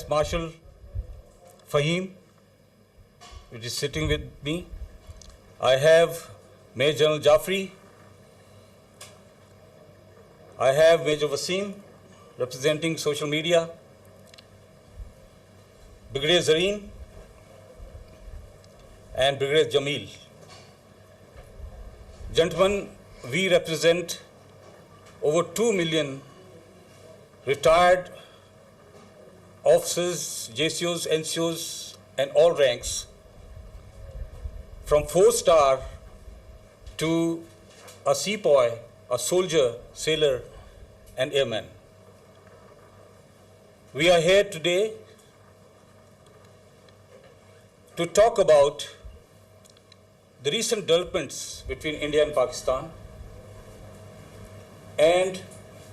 Vice Marshal Fahim, which is sitting with me. I have Major General Jafri. I have Major Wasim, representing social media. Brigadier Zareen and Brigadier Jamil. Gentlemen, we represent over 2 million retired officers, JCOs, NCOs, and all ranks, from 4-star to a sepoy, a soldier, sailor, and airman. We are here today to talk about the recent developments between India and Pakistan and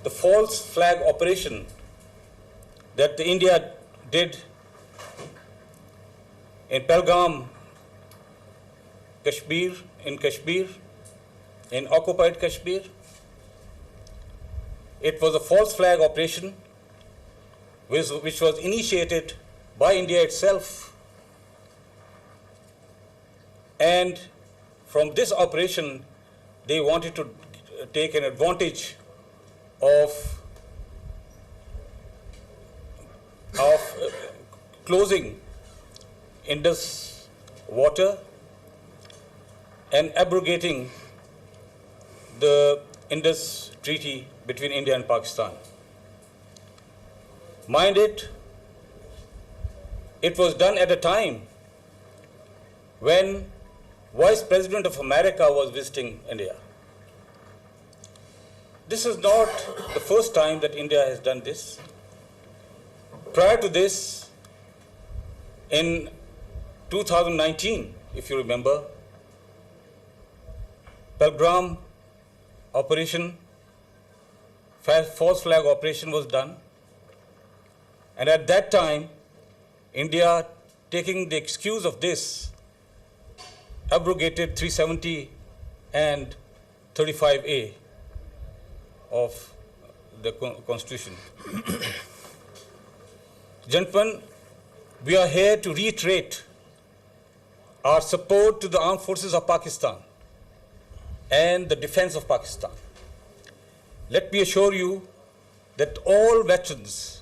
the false flag operation that India did in Pahalgam, Kashmir, in occupied Kashmir. It was a false flag operation which was initiated by India itself. And from this operation, they wanted to take an advantage of closing Indus water and abrogating the Indus Treaty between India and Pakistan. Mind it, it was done at a time when Vice President of America was visiting India. This is not the first time that India has done this. Prior to this, in 2019, if you remember, Pahalgam operation, false flag operation was done. And at that time, India, taking the excuse of this, abrogated 370 and 35A of the Constitution. Gentlemen, we are here to reiterate our support to the armed forces of Pakistan and the defense of Pakistan. Let me assure you that all veterans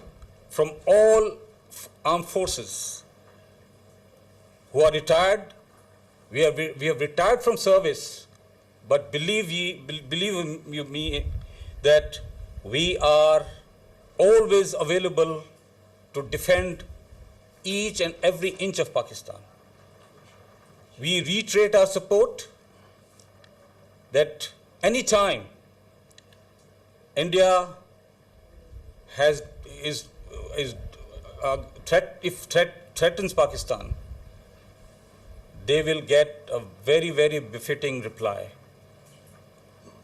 from all armed forces who are retired, we have retired from service, but believe me that we are always available to defend each and every inch of Pakistan. We reiterate our support that any time India threatens Pakistan, they will get a very, very befitting reply.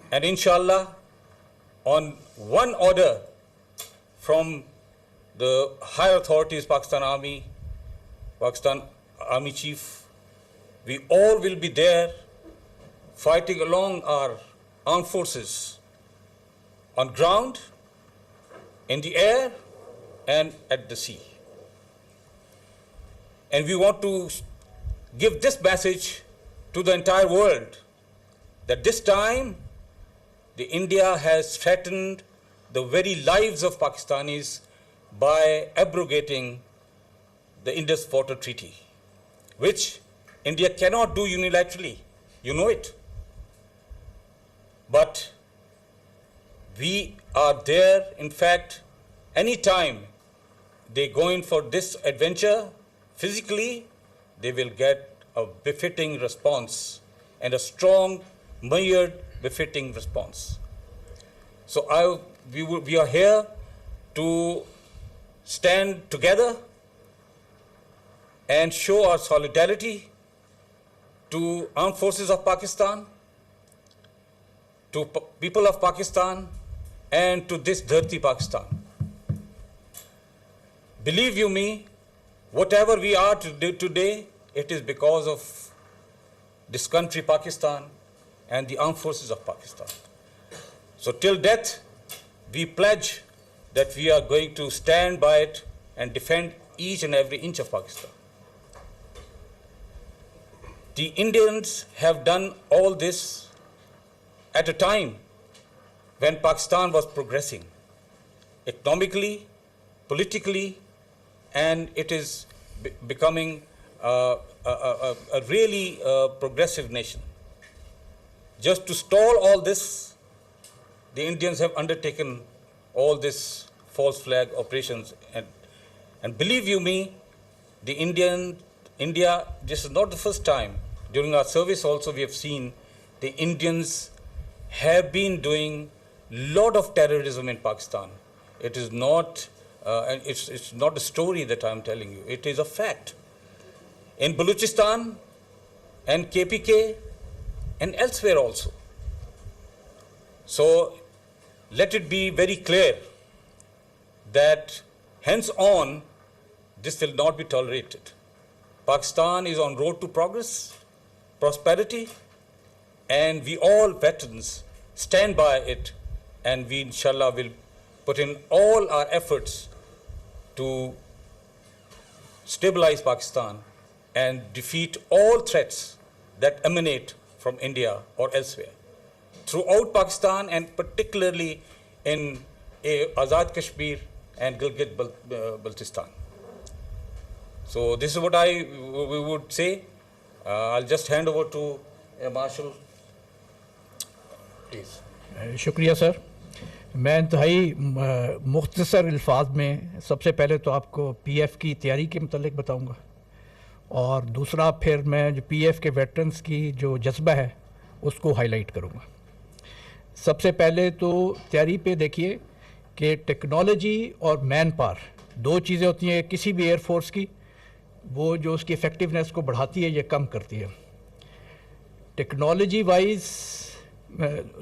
And inshallah, on one order from the higher authorities, Pakistan Army Chief, we all will be there fighting along our armed forces on ground, in the air, and at the sea. And we want to give this message to the entire world that this time India has threatened the very lives of Pakistanis by abrogating the Indus Water Treaty, which India cannot do unilaterally. You know it. But we are there. In fact, any time they go in for this adventure physically, they will get a befitting response and a strong, measured, befitting response. So we are here to stand together and show our solidarity to armed forces of Pakistan, to people of Pakistan, and to this Dharti Pakistan. Believe you me, whatever we are today, it is because of this country, Pakistan, and the armed forces of Pakistan. So till death, we pledge that we are going to stand by it and defend each and every inch of Pakistan. The Indians have done all this at a time when Pakistan was progressing economically, politically, and it is becoming a really progressive nation. Just to stall all this, the Indians have undertaken all this false flag operations, and believe you me, India, this is not the first time. During our service also we have seen the Indians have been doing lot of terrorism in Pakistan. It is not, it's not a story that I am telling you. It is a fact. In Balochistan and KPK and elsewhere also. So let it be very clear that hence on this will not be tolerated. Pakistan is on road to progress, prosperity, and we all veterans stand by it, and we inshallah will put in all our efforts to stabilize Pakistan and defeat all threats that emanate from India or elsewhere. Throughout Pakistan, and particularly in Azad Kashmir and Gilgit-Baltistan. So this is what we would say. I'll just hand over to Marshal, please. शुक्रिया sir. मैं इंतहाई मुख्तसर अल्फाज में सबसे पहले तो आपको पीएफ की तैयारी के मतलब बताऊंगा, और दूसरा फिर मैं जो पीएफ के वेटरन्स की जो जज्बा है उसको हाईलाइट करूंगा. सबसे पहले तो तैयारी पे देखिए कि टेक्नोलॉजी और मैन पावर दो चीज़ें होती हैं किसी भी एयर फोर्स की, वो जो उसकी इफ़ेक्टिवनेस को बढ़ाती है, ये कम करती है. टेक्नोलॉजी वाइज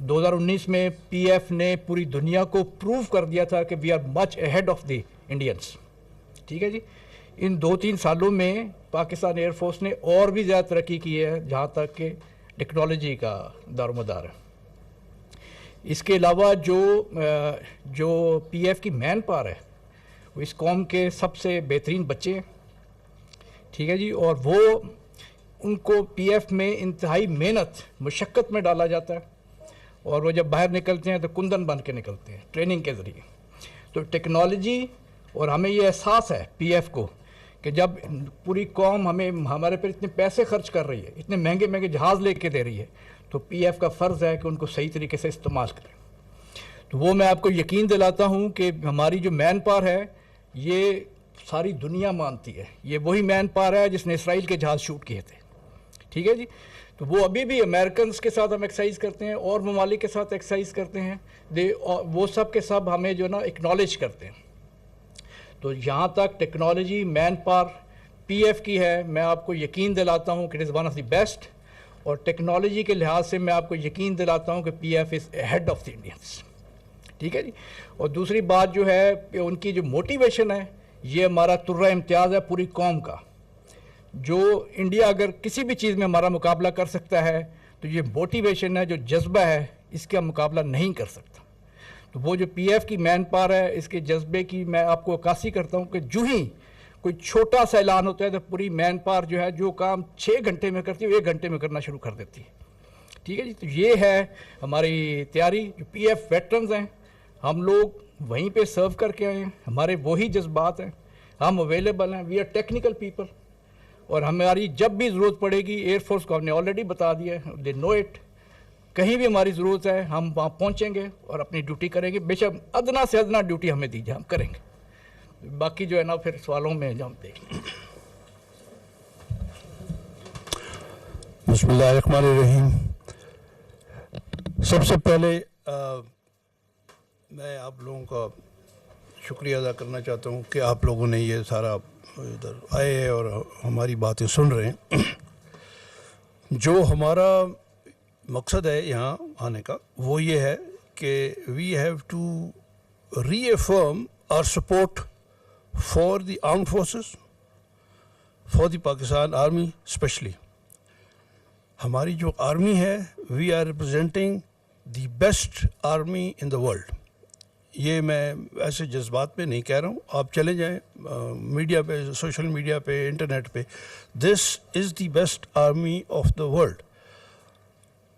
2019 में पीएफ ने पूरी दुनिया को प्रूव कर दिया था कि we are much ahead of the Indians. ठीक है जी. इन 2-3 सालों में पाकिस्तान एयरफोर्स ने और भी ज़्यादा तरक्की की है जहाँ तक कि टेक्नोलॉजी का दारोमदार है. इसके अलावा जो पीएफ की मैन पावर है वो इस कौम के सबसे बेहतरीन बच्चे हैं. ठीक है जी. और वो उनको पीएफ में इंतहाई मेहनत मुशक्क़त में डाला जाता है, और वो जब बाहर निकलते हैं तो कुंदन बन के निकलते हैं ट्रेनिंग के ज़रिए. तो टेक्नोलॉजी, और हमें ये एहसास है पीएफ को कि जब पूरी कौम हमारे पर इतने पैसे खर्च कर रही है, इतने महंगे महंगे जहाज़ लेके दे रही है, तो पीएफ का फ़र्ज़ है कि उनको सही तरीके से इस्तेमाल करें. तो वो मैं आपको यकीन दिलाता हूँ कि हमारी जो मैन पावर है ये सारी दुनिया मानती है. ये वही मैन पावर है जिसने इसराइल के जहाज़ शूट किए थे. ठीक है जी. तो वो अभी भी अमेरिकन के साथ हम एक्सरसाइज करते हैं और ममालिक के साथ एक्सरसाइज करते हैं. वो सब के सब हमें जो ना एक्नॉलेज करते हैं. तो यहाँ तक टेक्नोलॉजी मैन पावर पीएफ की है, मैं आपको यकीन दिलाता हूँ कि it is one of the best. और टेक्नोलॉजी के लिहाज से मैं आपको यकीन दिलाता हूँ कि PF is head of the Indians. ठीक है जी. और दूसरी बात जो है कि उनकी जो मोटिवेशन है, ये हमारा तुर्रा इम्तियाज़ है पूरी कौम का. जो इंडिया अगर किसी भी चीज़ में हमारा मुकाबला कर सकता है तो ये मोटिवेशन है, जो जज्बा है, इसका मुकाबला नहीं कर सकता. तो वो जो पीएफ की मैन पावर है, इसके जज्बे की मैं आपको अक्कासी करता हूँ कि जो ही कोई छोटा सा ऐलान होता है तो पूरी मैन पावर जो है जो काम 6 घंटे में करती है वो 1 घंटे में करना शुरू कर देती है. ठीक है जी. तो ये है हमारी तैयारी. जो पीएफ वेटरन्स हैं, हम लोग वहीं पे सर्व करके आए हैं, हमारे वही जज्बात हैं, हम अवेलेबल हैं, वी आर टेक्निकल पीपल. और हमारी जब भी ज़रूरत पड़ेगी एयरफोर्स को हमने ऑलरेडी बता दिया है, दे नो इट. कहीं भी हमारी ज़रूरत है हम वहाँ पहुँचेंगे और अपनी ड्यूटी करेंगे. बेशक अदना से अदना ड्यूटी हमें दीजिए, हम करेंगे. बाकी जो है ना फिर सवालों में हम देखेंगे. बिस्मिल्लाहिर्रहमानिर्रहीम. सबसे पहले मैं आप लोगों का शुक्रिया अदा करना चाहता हूँ कि आप लोगों ने ये सारा इधर आए हैं और हमारी बातें सुन रहे हैं. जो हमारा मकसद है यहाँ आने का वो ये है कि we have to reaffirm our support for the armed forces, for the Pakistan army specially. हमारी जो आर्मी है, we are representing the best army in the world. یہ میں ایسے جذبات میں نہیں کہہ رہا ہوں, آپ چلے جائیں میڈیا پہ, سوشل میڈیا پہ, انٹرنیٹ پہ. This is the best army of the world.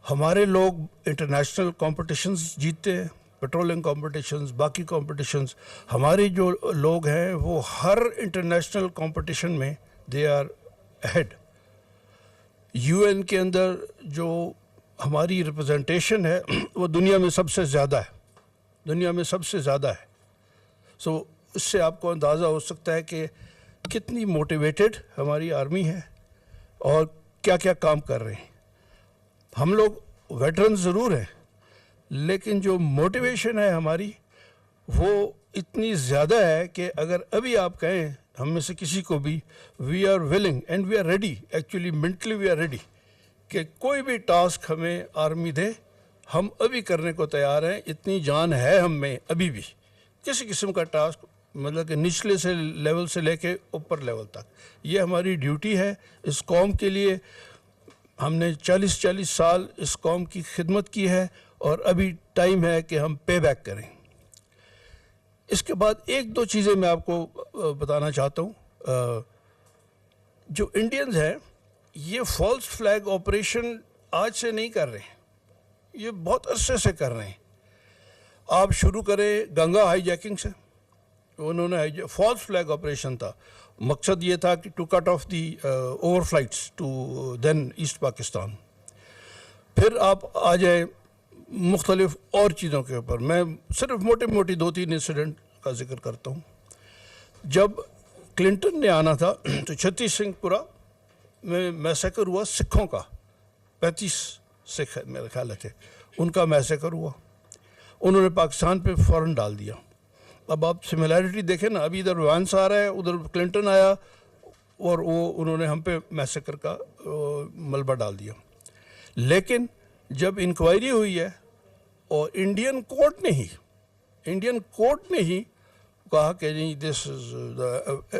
ہمارے لوگ انٹرنیشنل کمپٹیشنز جیتتے ہیں, پیٹرولنگ کمپٹیشنز, باقی کمپٹیشنز. ہمارے جو لوگ ہیں وہ ہر انٹرنیشنل کمپٹیشن میں they are ahead. U N کے اندر جو ہماری ریپرزنٹیشن ہے وہ دنیا میں سب سے زیادہ ہے, دنیا میں سب سے زیادہ ہے. سو اس سے آپ کو اندازہ ہو سکتا ہے کہ کتنی موٹیویٹڈ ہماری آرمی ہے اور کیا کیا کام کر رہے ہیں. ہم لوگ ویٹرن ضرور ہیں, لیکن جو موٹیویشن ہے ہماری وہ اتنی زیادہ ہے کہ اگر ابھی آپ کہیں ہم میں سے کسی کو بھی, we are willing and we are ready, actually mentally we are ready, کہ کوئی بھی ٹاسک ہمیں آرمی دے ہم ابھی کرنے کو تیار ہیں. اتنی جان ہے ہم میں ابھی بھی, کسی قسم کا ٹاسک, مطلب کہ نچلے سے لیول سے لے کے اوپر لیول تک, یہ ہماری ڈیوٹی ہے. اس قوم کے لیے ہم نے 40 سال اس قوم کی خدمت کی ہے اور ابھی ٹائم ہے کہ ہم پے بیک کریں. اس کے بعد ایک دو چیزیں میں آپ کو بتانا چاہتا ہوں. جو انڈینز ہیں یہ فالس فلیگ آپریشن آج سے نہیں کر رہے ہیں, یہ بہت عرصے سے کر رہے ہیں. آپ شروع کریں گنگا ہائی جیکنگ سے, انہوں نے فالس فلیگ آپریشن تھا, مقصد یہ تھا کہ to cut off the overflights to then east Pakistan. پھر آپ آ جائیں مختلف اور چیزوں کے اوپر. میں صرف موٹی 2-3 انسیڈنٹ کا ذکر کرتا ہوں. جب کلنٹن نے آنا تھا تو چھتیس سنگھ پورہ میں میسیکر ہوا سکھوں کا, 35 سکھ میرے خیال تھے, ان کا میسیکر ہوا. انہوں نے پاکستان پہ فوراً ڈال دیا. اب آپ سملیرٹی دیکھیں نا, ابھی ادھر وانس آ رہا ہے, ادھر کلنٹن آیا اور وہ انہوں نے ہم پہ میسیکر کا ملبہ ڈال دیا. لیکن جب انکوائری ہوئی ہے اور انڈین کورٹ نے ہی کہا کہ نہیں, دس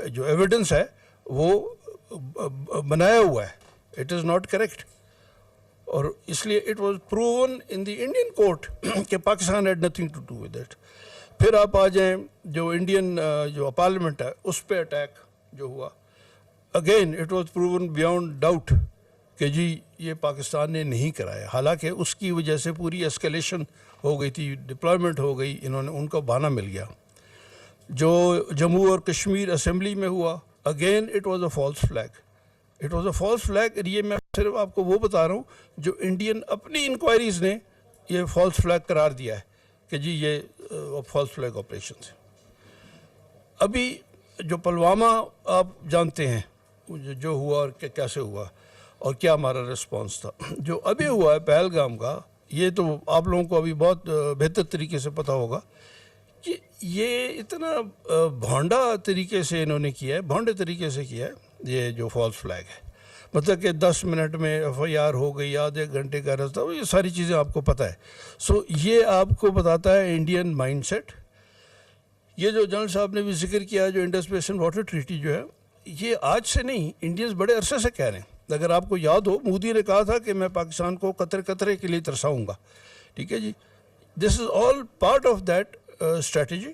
جو ایویڈنس ہے وہ بنایا ہوا ہے, اٹ از ناٹ کریکٹ, اور اس لیے it was proven in the Indian court کہ Pakistan had nothing to do with it. پھر آپ آ جائیں جو انڈین جو پارلیمنٹ ہے اس پہ اٹیک جو ہوا, again it was proven beyond doubt کہ جی یہ پاکستان نے نہیں کرایا, حالانکہ اس کی وجہ سے پوری اسکیلیشن ہو گئی تھی, ڈپلائمنٹ ہو گئی, ان کو بہانہ مل گیا. جو جموں اور کشمیر اسمبلی میں ہوا, again it was a false flag. یہ میں صرف آپ کو وہ بتا رہا ہوں جو انڈین اپنی انکوائریز نے یہ فالس فلیگ قرار دیا ہے کہ جی یہ فالس فلیگ آپریشن ہے. ابھی جو پلوامہ آپ جانتے ہیں جو ہوا اور کیسے ہوا اور کیا ہمارا رسپانس تھا. جو ابھی ہوا ہے پہلگام کا, یہ تو آپ لوگوں کو ابھی بہت بہتر طریقے سے پتہ ہوگا کہ یہ اتنا بھونڈا طریقے سے انہوں نے کیا ہے, بھونڈے طریقے سے کیا ہے یہ جو فالس فلیگ ہے. مطلب کہ 10 منٹ میں ایف آئی آر ہو گئی, آدھے گھنٹے کا راستہ, یہ ساری چیزیں آپ کو پتہ ہے. سو یہ آپ کو بتاتا ہے انڈین مائنڈ سیٹ. یہ جو جنرل صاحب نے بھی ذکر کیا جو انڈس بیسن واٹر ٹریٹی جو ہے, یہ آج سے نہیں, انڈینز بڑے عرصے سے کہہ رہے ہیں. اگر آپ کو یاد ہو, مودی نے کہا تھا کہ میں پاکستان کو قطرے کے لیے ترساؤں گا. ٹھیک ہے جی, this is all part of that strategy.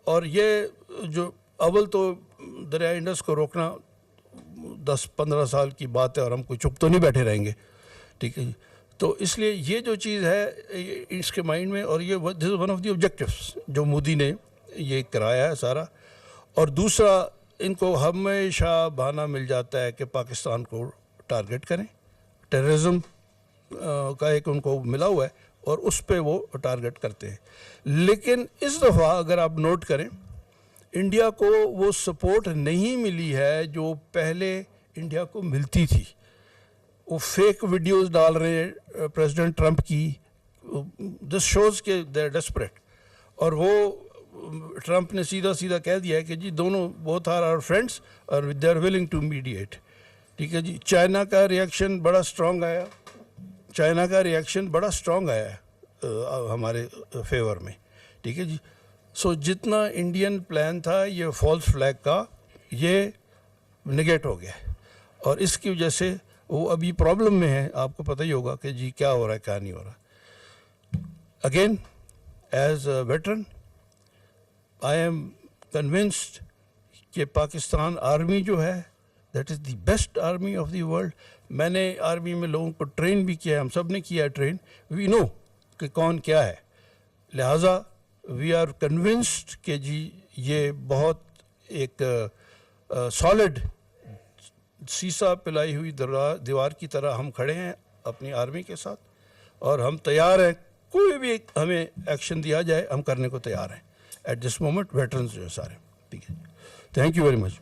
اور یہ جو اول تو دریائے انڈس کو روکنا 10-15 سال کی بات ہے اور ہم کوئی چپ تو نہیں بیٹھے رہیں گے. ٹھیک ہے جی, تو اس لیے یہ جو چیز ہے اس کے مائنڈ میں, اور یہ this is one of the objectives جو مودی نے یہ کرایا ہے سارا. اور دوسرا, ان کو ہمیشہ بہانہ مل جاتا ہے کہ پاکستان کو ٹارگٹ کریں, ٹیررزم کا ایک ان کو ملا ہوا ہے اور اس پہ وہ ٹارگٹ کرتے ہیں. لیکن اس دفعہ اگر آپ نوٹ کریں, انڈیا کو وہ سپورٹ نہیں ملی ہے جو پہلے انڈیا کو ملتی تھی. وہ فیک ویڈیوز ڈال رہے ہیں پریزیڈنٹ ٹرمپ کی, دس شوز کہ دے آر ڈیسپریٹ. اور وہ ٹرمپ نے سیدھا کہہ دیا ہے کہ جی دونوں بوتھ آر آور فرینڈس اور they are willing to mediate. ٹھیک ہے جی, چائنا کا ریئیکشن بڑا اسٹرانگ آیا ہمارے فیور میں. ٹھیک ہے جی, سو جتنا انڈین پلان تھا یہ فالس فلیگ کا, یہ نگیٹ ہو گیا ہے. اور اس کی وجہ سے وہ ابھی پرابلم میں ہے. آپ کو پتہ ہی ہوگا کہ جی کیا ہو رہا ہے کیا نہیں ہو رہا. Again as a veteran I am convinced کہ پاکستان آرمی جو ہے that is the best army of the world. میں نے آرمی میں لوگوں کو ٹرین بھی کیا ہے, ہم سب نے کیا ہے ٹرین, وی نو کہ کون کیا ہے. لہٰذا وی آر کنونسڈ کہ جی یہ بہت ایک سالڈ سیسا پلائی ہوئی دیوار کی طرح ہم کھڑے ہیں اپنی آرمی کے ساتھ, اور ہم تیار ہیں کوئی بھی ہمیں ایکشن دیا جائے ہم کرنے کو تیار ہیں ایٹ دس مومنٹ. ویٹرنز جو ہے سارے, ٹھیک ہے. Thank you very much.